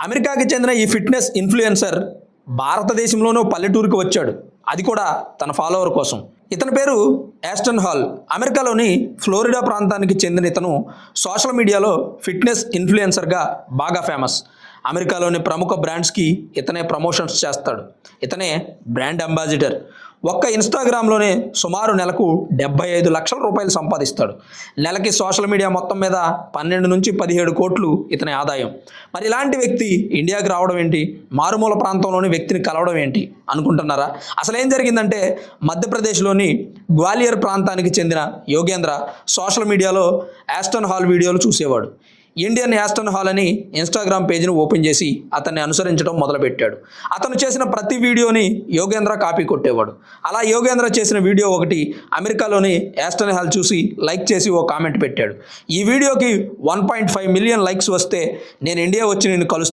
అమెరికాకి చెందిన ఈ ఫిట్నెస్ ఇన్ఫ్లుయెన్సర్ భారతదేశంలోనూ పల్లెటూరుకు వచ్చాడు. అది కూడా తన ఫాలోవర్ కోసం. ఇతని పేరు యాస్టన్ హాల్. అమెరికాలోని ఫ్లోరిడా ప్రాంతానికి చెందిన ఇతను సోషల్ మీడియాలో ఫిట్నెస్ ఇన్ఫ్లుయెన్సర్గా బాగా ఫేమస్. అమెరికాలోని ప్రముఖ బ్రాండ్స్కి ఇతనే ప్రమోషన్స్ చేస్తాడు. ఇతనే బ్రాండ్ అంబాసిడర్. ఒక్క ఇన్స్టాగ్రామ్లోనే సుమారు నెలకు 75 లక్షల రూపాయలు సంపాదిస్తాడు. నెలకి సోషల్ మీడియా మొత్తం మీద 12 నుంచి 17 కోట్లు ఇతని ఆదాయం. మరి ఇలాంటి వ్యక్తి ఇండియాకి రావడం ఏంటి, మారుమూల ప్రాంతంలోని వ్యక్తిని కలవడం ఏంటి అనుకుంటున్నారా? అసలు ఏం జరిగిందంటే, మధ్యప్రదేశ్లోని గ్వాలియర్ ప్రాంతానికి చెందిన యోగేంద్ర సోషల్ మీడియాలో యాస్టన్ హాల్ వీడియోలు చూసేవాడు. ఇండియన్ యాస్టన్ హాల్ అని ఇన్స్టాగ్రామ్ పేజ్ని ఓపెన్ చేసి అతన్ని అనుసరించడం మొదలుపెట్టాడు. అతను చేసిన ప్రతి వీడియోని యోగేంద్ర కాపీ కొట్టేవాడు. అలా యోగేంద్ర చేసిన వీడియో ఒకటి అమెరికాలోని యాస్టన్ హాల్ చూసి లైక్ చేసి ఓ కామెంట్ పెట్టాడు. ఈ వీడియోకి 1.5 మిలియన్ లైక్స్ వస్తే నేను ఇండియా వచ్చి నిన్ను కలుస్తాను